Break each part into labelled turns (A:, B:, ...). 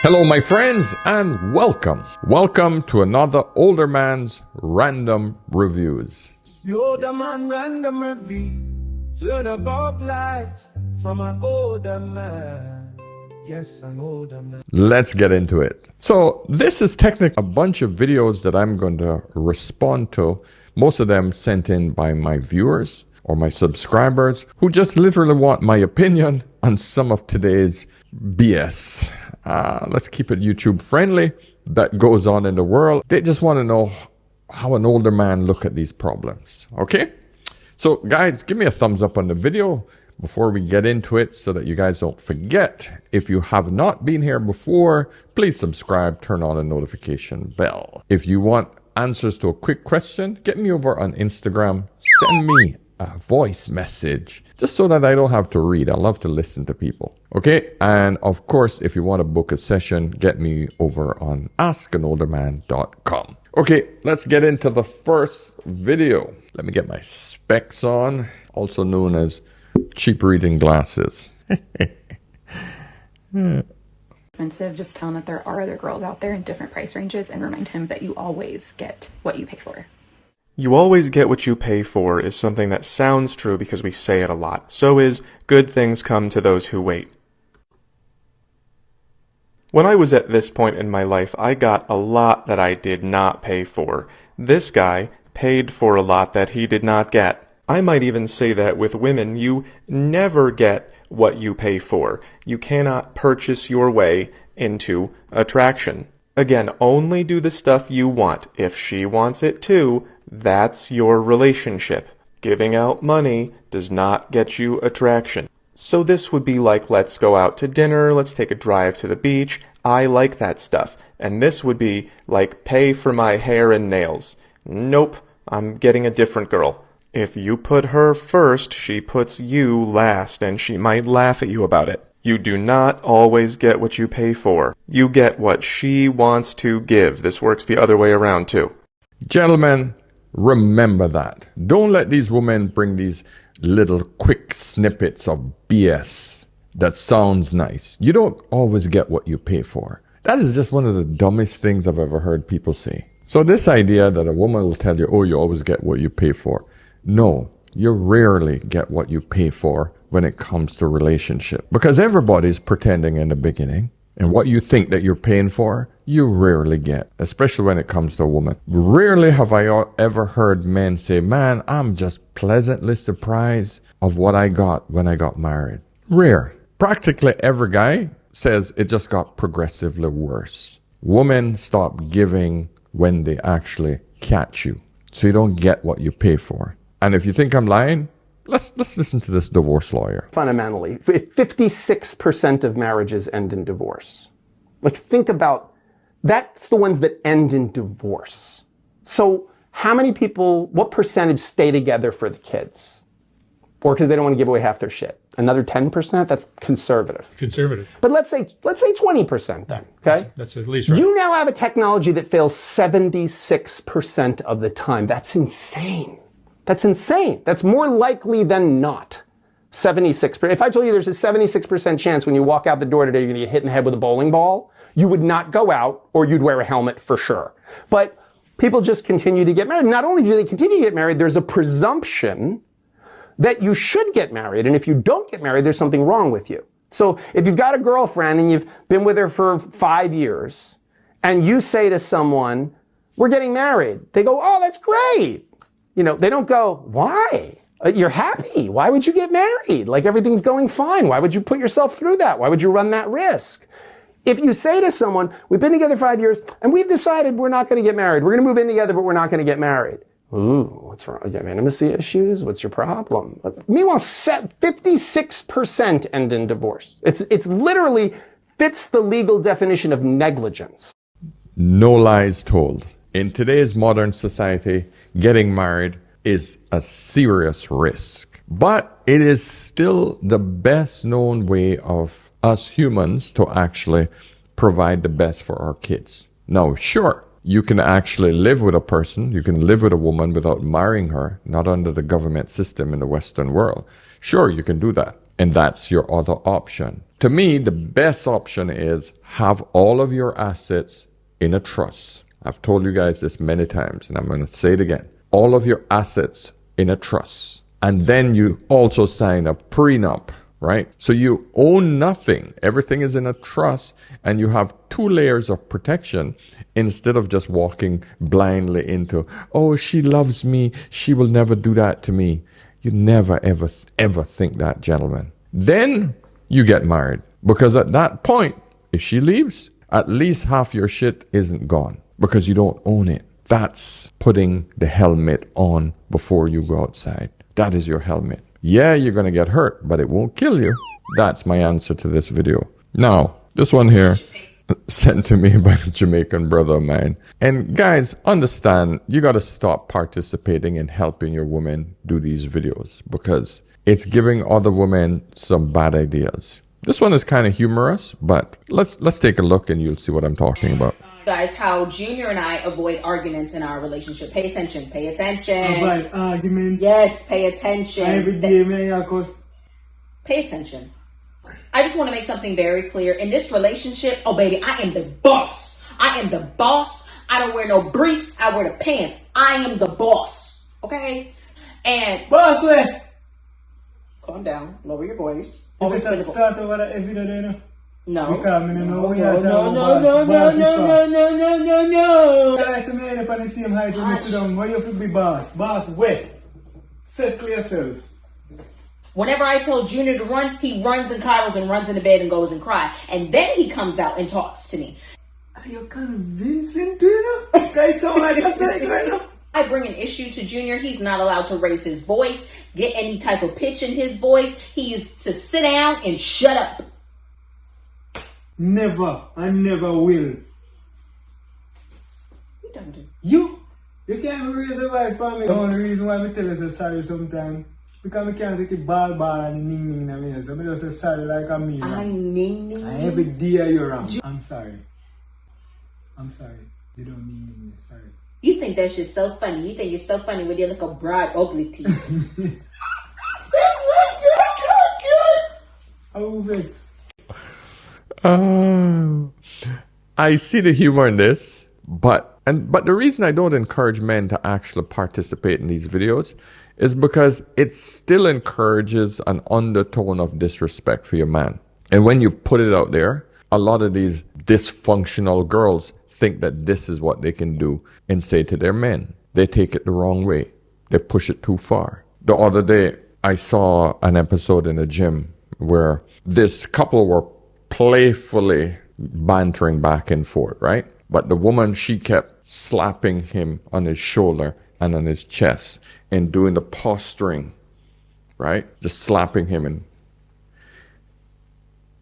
A: Hello, my friends, and welcome. Welcome to another Older Man's Random Reviews.
B: The Older Man Random Review. Learn about life from an older man. Yes, an older man.
A: Let's get into it. So this is technically a bunch of videos that I'm going to respond to. Most of them sent in by my viewers or my subscribers who just literally want my opinion on some of today's BS. Let's keep it YouTube friendly that goes on in the world. They just want to know how an older man look at these problems. Okay? So guys, give me a thumbs up on the video before we get into it so that you guys don't forget. If you have not been here before, please subscribe, turn on the notification bell. If you want answers to a quick question, get me over on Instagram. Send me a voice message just so that I don't have to read. I love to listen to people. Okay? And of course, if you want to book a session, get me over on askanolderman.com. Okay, let's get into the first video. Let me get my specs on, also known as cheap reading glasses.
C: Expensive, just tell him that there are other girls out there in different price ranges and remind him that you always get what you pay for.
D: You always get what you pay for is something that sounds true because we say it a lot. So is good things come to those who wait. When I was at this point in my life, I got a lot that I did not pay for. This guy paid for a lot that he did not get. I might even say that with women, you never get what you pay for. You cannot purchase your way into attraction. Again, only do the stuff you want. If she wants it too, that's your relationship. Giving out money does not get you attraction. So this would be like, let's go out to dinner, let's take a drive to the beach. I like that stuff. And this would be like, pay for my hair and nails. Nope, I'm getting a different girl. If you put her first, she puts you last, and she might laugh at you about it. You do not always get what you pay for. You get what she wants to give. This works the other way around too.
A: Gentlemen, remember that. Don't let these women bring these little quick snippets of BS that sounds nice. You don't always get what you pay for. That is just one of the dumbest things I've ever heard people say. So this idea that a woman will tell you, oh, you always get what you pay for. No, you rarely get what you pay for when it comes to relationship. Because everybody's pretending in the beginning. And what you think that you're paying for, you rarely get, especially when it comes to a woman. Rarely have I ever heard men say, man, I'm just pleasantly surprised of what I got when I got married. Rare. Practically every guy says it just got progressively worse. Women stop giving when they actually catch you. So you don't get what you pay for. And if you think I'm lying, let's listen to this divorce lawyer.
E: Fundamentally, 56% of marriages end in divorce. Like, think about, that's the ones that end in divorce. So how many people, what percentage stay together for the kids? Or because they don't want to give away half their shit? Another 10%? That's conservative.
F: Conservative.
E: But let's say 20% then, okay?
F: That's at least right.
E: You now have a technology that fails 76% of the time. That's insane. That's insane. That's more likely than not. 76%. If I told you there's a 76% chance when you walk out the door today you're going to get hit in the head with a bowling ball, you would not go out, or you'd wear a helmet for sure. But people just continue to get married. Not only do they continue to get married, there's a presumption that you should get married. And if you don't get married, there's something wrong with you. So if you've got a girlfriend and you've been with her for 5 years, and you say to someone, we're getting married, they go, oh, that's great. You know, they don't go, why? You're happy. Why would you get married? Like, everything's going fine. Why would you put yourself through that? Why would you run that risk? If you say to someone, we've been together 5 years and we've decided we're not going to get married. We're going to move in together, but we're not going to get married. Ooh, what's wrong? You have intimacy issues? What's your problem? Meanwhile, 56% end in divorce. It's literally fits the legal definition of negligence.
A: No lies told. In today's modern society, getting married is a serious risk. But it is still the best known way of us humans to actually provide the best for our kids. Now, sure, you can actually live with a person, you can live with a woman without marrying her, not under the government system in the Western world. Sure, you can do that. And that's your other option. To me, the best option is have all of your assets in a trust. I've told you guys this many times, and I'm going to say it again. All of your assets in a trust. And then you also sign a prenup, right? So you own nothing. Everything is in a trust, and you have 2 layers of protection instead of just walking blindly into, oh, she loves me. She will never do that to me. You never, ever, ever think that, gentlemen. Then you get married, because at that point, if she leaves, at least half your shit isn't gone because you don't own it. That's putting the helmet on before you go outside. That is your helmet. Yeah, you're going to get hurt, but it won't kill you. That's my answer to this video. Now, this one here, sent to me by a Jamaican brother of mine. And guys, understand, you got to stop participating in helping your women do these videos, because it's giving other women some bad ideas. This one is kind of humorous, but let's take a look and you'll see what I'm talking about.
F: Guys, how Junior and I avoid arguments in our relationship. Pay attention. Pay attention.
G: Avoid argument.
F: Yes, pay attention.
G: Every day, man,
F: Pay attention. I just want to make something very clear. In this relationship, oh baby, I am the boss. I am the boss. I don't wear no briefs. I wear the pants. I am the boss. Okay? And
G: boss, way.
F: Calm down. Lower your voice.
G: You can start over that every day, you know?
F: No.
G: Because I know we are
F: No.
G: Guys, I'm here on the same height when you sit down. Why you have to be boss? Boss, wait. Settle yourself.
F: Whenever I tell Junior to run, he runs and coddles and runs in the bed and goes and cries. And then he comes out and talks to me.
G: Are you convincing to you know? Guys sound like you're saying right now.
F: I bring an issue to Junior. He's not allowed to raise his voice, get any type of pitch in his voice. He is to sit down and shut up.
G: Never. I never will.
F: You don't do.
G: You can't even raise a voice for me. The only reason why I tell you so sorry sometimes, because I can't take a ball and ning na me. So I just say sorry like a me.
F: I'm ning.
G: And every day you're wrong. I'm sorry. I'm sorry. You don't mean me. Sorry.
F: You think that shit's so funny. You think it's so funny with your little broad, ugly teeth.
G: How vexed.
A: I see the humor in this, but the reason I don't encourage men to actually participate in these videos is because it still encourages an undertone of disrespect for your man. And when you put it out there, a lot of these dysfunctional girls think that this is what they can do and say to their men. They take it the wrong way. They push it too far. The other day, I saw an episode in a gym where this couple were playfully bantering back and forth, right? But the woman, she kept slapping him on his shoulder and on his chest and doing the posturing, right? Just slapping him.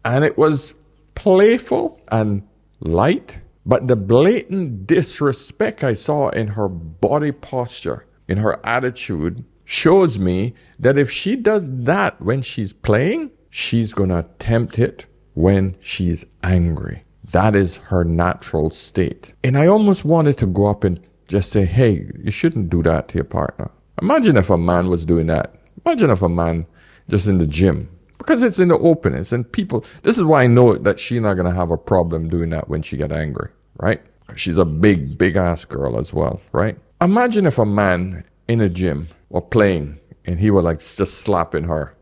A: And it was playful and light, but the blatant disrespect I saw in her body posture, in her attitude, shows me that if she does that when she's playing, she's going to attempt it when she's angry. That is her natural state. And I almost wanted to go up and just say, hey, you shouldn't do that to your partner. Imagine if a man was doing that. Imagine if a man just in the gym. Because it's in the openness and people, this is why I know that she's not going to have a problem doing that when she get angry, right? She's a big ass girl as well, right? Imagine if a man in a gym or playing and he was like just slapping her,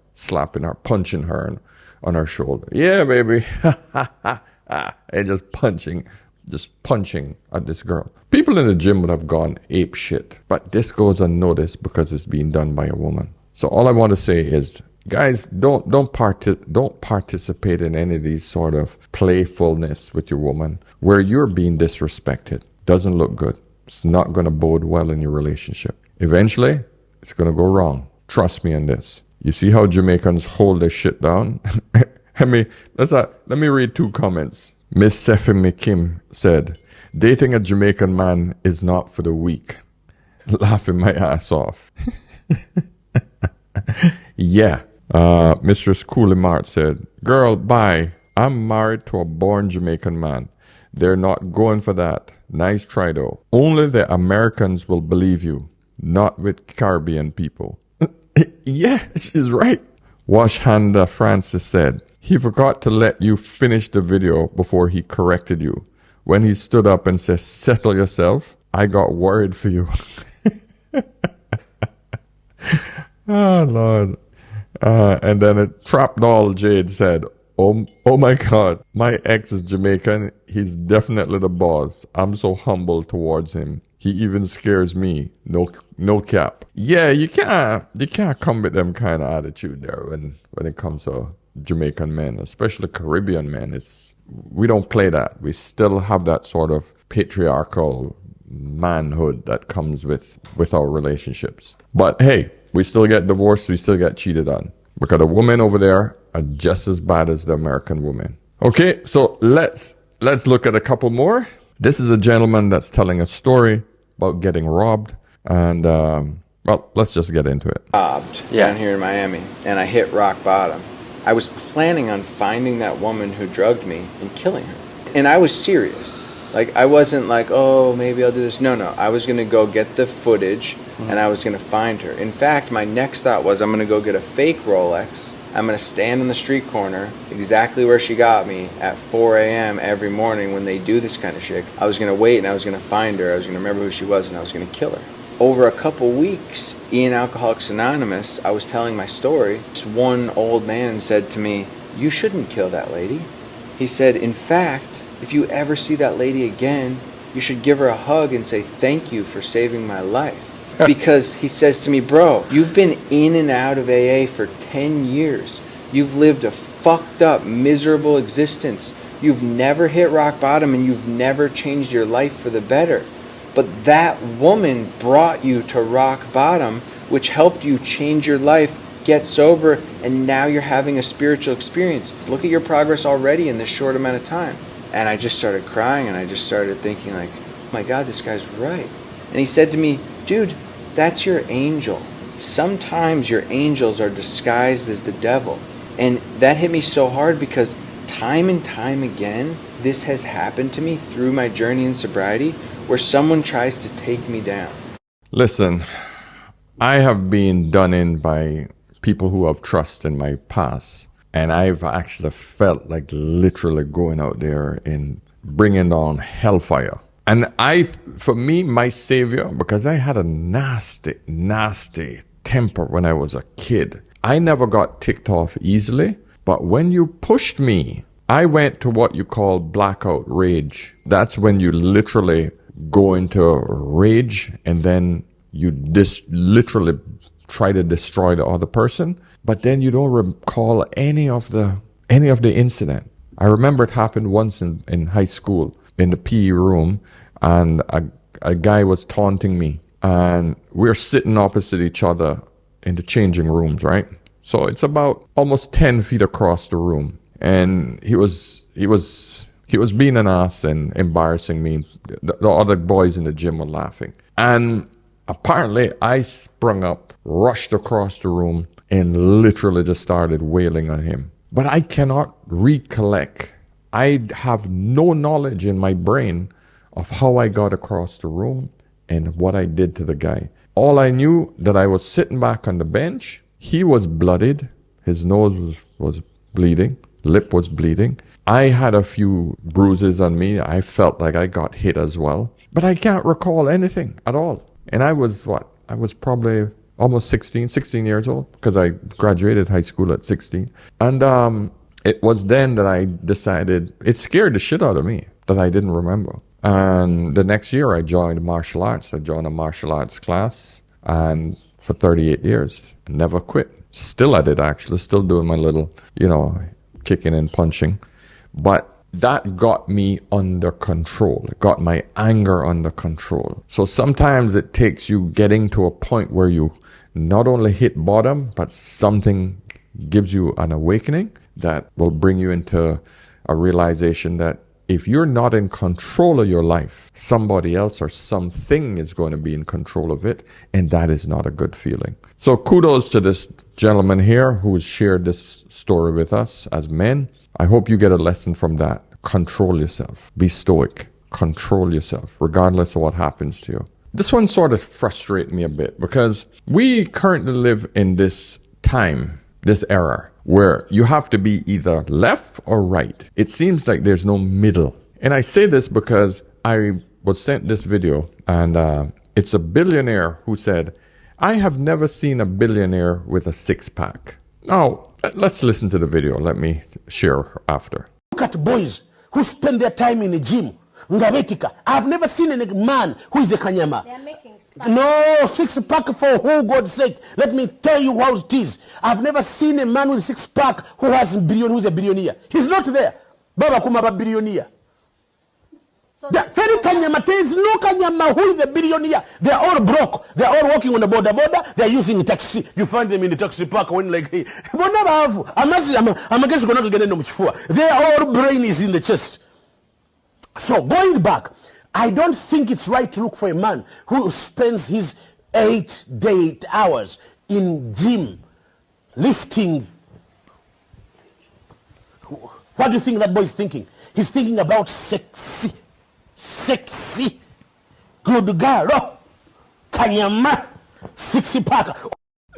A: punching her on her shoulder. Yeah, baby. And just punching at this girl. People in the gym would have gone ape shit, but this goes unnoticed because it's being done by a woman. So all I want to say is, guys, don't participate in any of these sort of playfulness with your woman where you're being disrespected. Doesn't look good. It's not going to bode well in your relationship. Eventually, it's going to go wrong. Trust me on this. You see how Jamaicans hold their shit down? Let me read 2 comments. Miss Sefemi Kim said, dating a Jamaican man is not for the weak. Laughing my ass off. Yeah. Mistress Cooley Mart said, girl, bye. I'm married to a born Jamaican man. They're not going for that. Nice try though. Only the Americans will believe you, not with Caribbean people. Yeah, she's right. Washhanda Francis said, he forgot to let you finish the video before he corrected you. When he stood up and said, settle yourself, I got worried for you. Oh, Lord. And then a Trap Doll Jade said, oh my God, my ex is Jamaican. He's definitely the boss. I'm so humble towards him. He even scares me. No cap. Yeah, you can't come with them kind of attitude there when it comes to Jamaican men, especially Caribbean men. We don't play that. We still have that sort of patriarchal manhood that comes with our relationships. But hey, we still get divorced, we still get cheated on. Because the women over there are just as bad as the American women. Okay, so let's look at a couple more. This is a gentleman that's telling a story about getting robbed. And, well, let's just get into it.
H: Robbed down here in Miami, and I hit rock bottom. I was planning on finding that woman who drugged me and killing her. And I was serious. Like, I wasn't like, oh, maybe I'll do this. No. I was going to go get the footage, and I was going to find her. In fact, my next thought was I'm going to go get a fake Rolex. I'm going to stand in the street corner, exactly where she got me, at 4 a.m. every morning when they do this kind of shit. I was going to wait, and I was going to find her. I was going to remember who she was, and I was going to kill her. Over a couple weeks in Alcoholics Anonymous, I was telling my story. This one old man said to me, you shouldn't kill that lady. He said, in fact, if you ever see that lady again, you should give her a hug and say thank you for saving my life. Because he says to me, bro, you've been in and out of AA for 10 years. You've lived a fucked up, miserable existence. You've never hit rock bottom and you've never changed your life for the better. But that woman brought you to rock bottom, which helped you change your life, get sober, and now you're having a spiritual experience. Look at your progress already in this short amount of time. And I just started crying, and I just started thinking like, oh my God, this guy's right. And he said to me, dude, that's your angel. Sometimes your angels are disguised as the devil. And that hit me so hard because time and time again, this has happened to me through my journey in sobriety, where someone tries to take me down.
A: Listen, I have been done in by people who have trust in my past. And I've actually felt like literally going out there and bringing on hellfire. And for me, my savior, because I had a nasty, nasty temper when I was a kid. I never got ticked off easily. But when you pushed me, I went to what you call blackout rage. That's when you literally go into rage and then you literally try to destroy the other person, but then you don't recall any of the incident. I remember it happened once in high school in the PE room, and a guy was taunting me, and we're sitting opposite each other in the changing rooms, right? So it's about almost 10 feet across the room, and he was being an ass and embarrassing me. The other boys in the gym were laughing, and apparently, I sprung up, rushed across the room, and literally just started wailing on him. But I cannot recollect. I have no knowledge in my brain of how I got across the room and what I did to the guy. All I knew that I was sitting back on the bench. He was bloodied. His nose was bleeding. Lip was bleeding. I had a few bruises on me. I felt like I got hit as well. But I can't recall anything at all. And I was probably almost 16 years old, because I graduated high school at 16. And it was then that I decided, it scared the shit out of me that I didn't remember. And the next year I joined martial arts. I joined a martial arts class, and for 38 years, I never quit. Still at it, actually, still doing my little, kicking and punching. But that got me under control. It got my anger under control. So sometimes it takes you getting to a point where you not only hit bottom, but something gives you an awakening that will bring you into a realization that if you're not in control of your life, somebody else or something is going to be in control of it, and that is not a good feeling. So kudos to this gentleman here who has shared this story with us as men. I hope you get a lesson from that. Control yourself. Be stoic. Control yourself, regardless of what happens to you. This one sort of frustrates me a bit because we currently live in this time this era where you have to be either left or right. It seems like there's no middle. And I say this because I was sent this video, and it's a billionaire who said, I have never seen a billionaire with a six-pack. Now, let's listen to the video. Let me share after.
I: Look at boys who spend their time in the gym. Ngabetika. I've never seen a man who is a kanyama.
J: They're making
I: no, six-pack for who, God's sake. Let me tell you how it is. I've never seen a man with a six-pack who's a billionaire. He's not there. Baba Kumaba billionaire. Very Kanyama, there is no Kanyama who is a billionaire. They're all broke. They're all walking on the border. They're using taxi. You find them in the taxi park when like, hey, I'm against going to get no much for. Their all brain is in the chest. So going back, I don't think it's right to look for a man who spends his 8 hours in gym, lifting. What do you think that boy is thinking? He's thinking about sexy, good girl, kanyama, six-pack.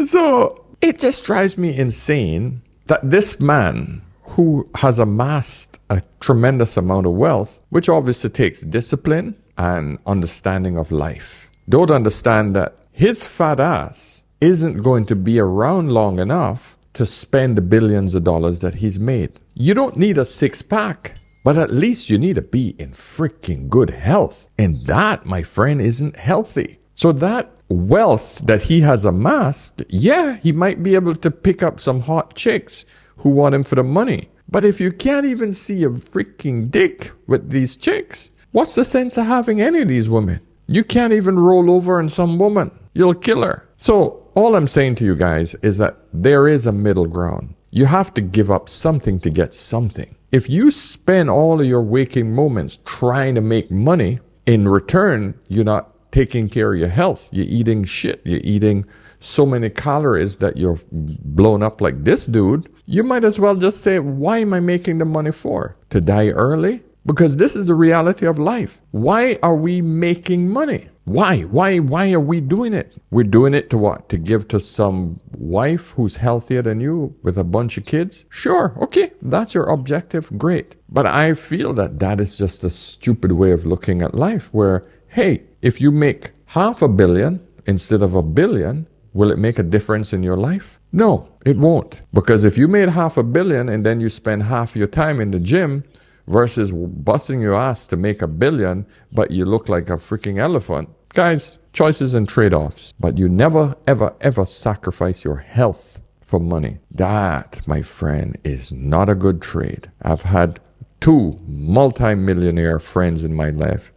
A: So it just drives me insane that this man who has amassed a tremendous amount of wealth, which obviously takes discipline and understanding of life, don't understand that his fat ass isn't going to be around long enough to spend the billions of dollars that he's made. You don't need a six-pack, but at least you need to be in freaking good health. And that, my friend, isn't healthy. So that wealth that he has amassed, yeah, he might be able to pick up some hot chicks who want him for the money. But if you can't even see a freaking dick with these chicks, what's the sense of having any of these women? You can't even roll over on some woman. You'll kill her. So all I'm saying to you guys is that there is a middle ground. You have to give up something to get something. If you spend all of your waking moments trying to make money, in return, you're not taking care of your health. You're eating shit. You're eating so many calories that you're blown up like this dude. You might as well just say, why am I making the money for? To die early? Because this is the reality of life. Why are we making money? Why are we doing it? We're doing it to what? To give to some wife who's healthier than you with a bunch of kids? Sure, okay, that's your objective, great. But I feel that that is just a stupid way of looking at life where, hey, if you make $500 million instead of $1 billion, will it make a difference in your life? No, it won't. Because if you made $500 million and then you spend half your time in the gym versus busting your ass to make $1 billion, but you look like a freaking elephant. Guys, choices and trade-offs. But you never, ever, ever sacrifice your health for money. That, my friend, is not a good trade. I've had 2 multi-millionaire friends in my life,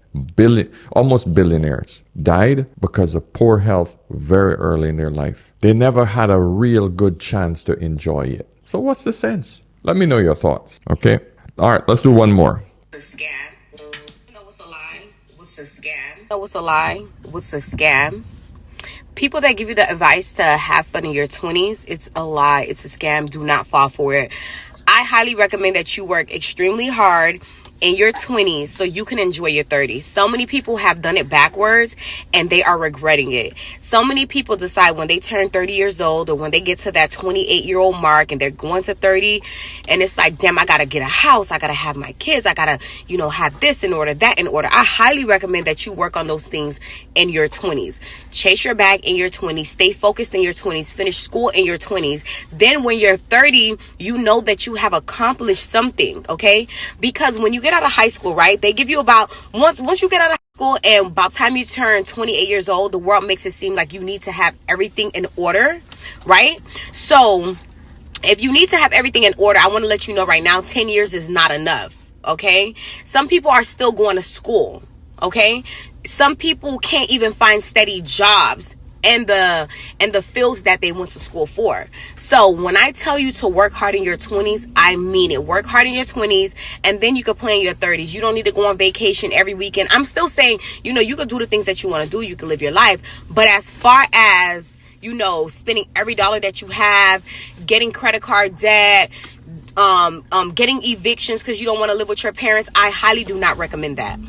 A: almost billionaires, died because of poor health very early in their life. They never had a real good chance to enjoy it. So what's the sense? Let me know your thoughts, okay? All right, let's do one more.
K: A scam. You know what's a lie? What's a scam? You know what's a lie? What's a scam? People that give you the advice to have fun in your 20s, it's a lie. It's a scam. Do not fall for it. I highly recommend that you work extremely hard in your 20s so you can enjoy your 30s. So many people have done it backwards and they are regretting it. So many people decide when they turn 30 years old or when they get to that 28-year-old mark and they're going to 30 and it's like, damn, I gotta get a house, I gotta have my kids, I gotta, have this in order, that in order. I highly recommend that you work on those things in your 20s. Chase your bag in your 20s, stay focused in your 20s, finish school in your 20s. Then when you're 30, you know that you have accomplished something, okay? Because when you get out of high school, right, they give you about, once you get out of high school and about the time you turn 28 years old, the world makes it seem like you need to have everything in order, right? So if you need to have everything in order, I want to let you know right now, 10 years is not enough, okay? Some people are still going to school, okay? Some people can't even find steady jobs and the fields that they went to school for. So when I tell you to work hard in your 20s, I mean it. Work hard in your 20s and then you can plan your 30s. You don't need to go on vacation every weekend. I'm still saying, you can do the things that you want to do. You can live your life. But as far as, spending every dollar that you have, getting credit card debt, getting evictions because you don't want to live with your parents, I highly do not recommend that.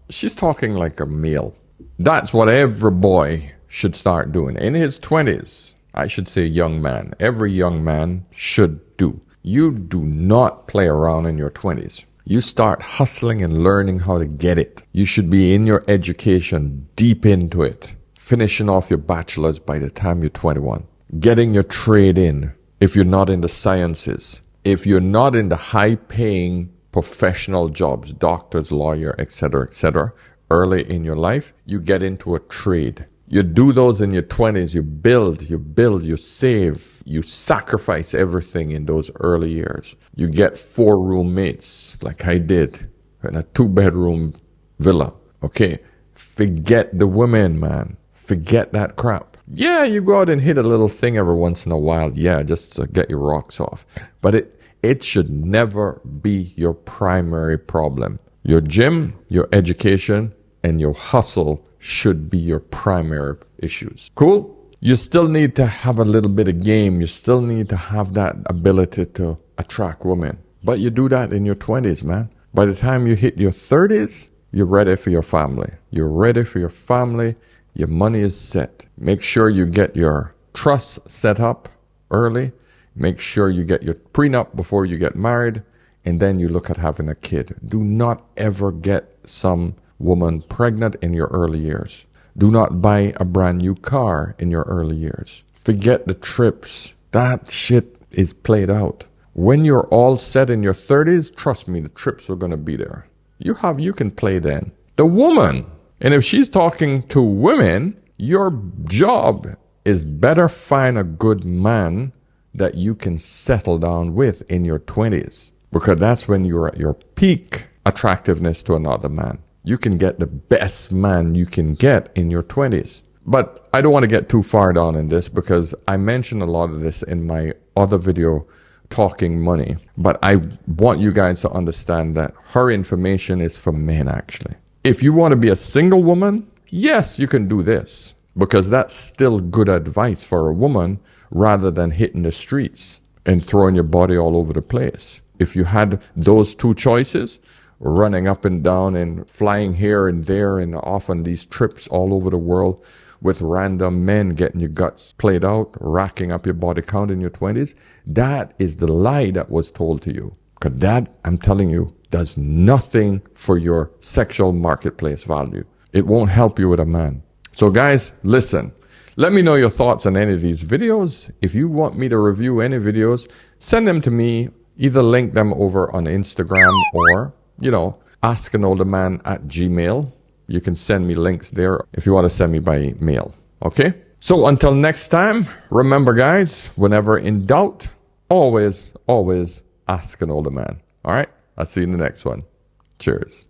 A: She's talking like a male. That's what every boy should start doing in his 20s. I should say young man, every young man should do. You do not play around in your 20s. You start hustling and learning how to get it. You should be in your education, deep into it, finishing off your bachelor's by the time you're 21. Getting your trade in if you're not in the sciences. If you're not in the high-paying professional jobs, doctors, lawyer, etc., early in your life, you get into a trade. You do those in your 20s. You build, you save, you sacrifice everything in those early years. You get 4 roommates like I did in a 2-bedroom villa. Okay, forget the women, man. Forget that crap. Yeah, you go out and hit a little thing every once in a while. Yeah, just to get your rocks off. But it should never be your primary problem. Your gym, your education, and your hustle should be your primary issues. Cool? You still need to have a little bit of game. You still need to have that ability to attract women. But you do that in your 20s, man. By the time you hit your 30s, you're ready for your family. You're ready for your family. Your money is set. Make sure you get your trust set up early. Make sure you get your prenup before you get married. And then you look at having a kid. Do not ever get some woman pregnant in your early years. Do not buy a brand new car in your early years. Forget the trips. That shit is played out. When you're all set in your 30s, trust me, the trips are going to be there. You can play then. The woman, and if she's talking to women, your job is better find a good man that you can settle down with in your 20s. Because that's when you're at your peak attractiveness to another man. You can get the best man you can get in your 20s. But I don't want to get too far down in this because I mentioned a lot of this in my other video, Talking Money. But I want you guys to understand that her information is for men, actually. If you want to be a single woman, yes, you can do this. Because that's still good advice for a woman rather than hitting the streets and throwing your body all over the place. If you had those 2 choices, running up and down and flying here and there and off on these trips all over the world with random men getting your guts played out, racking up your body count in your 20s, that is the lie that was told to you. Because that, I'm telling you, does nothing for your sexual marketplace value. It won't help you with a man. So guys, listen. Let me know your thoughts on any of these videos. If you want me to review any videos, send them to me. Either link them over on Instagram or, askanolderman@gmail.com. You can send me links there if you want to send me by mail. Okay? So until next time, remember guys, whenever in doubt, always ask an older man. All right? I'll see you in the next one. Cheers.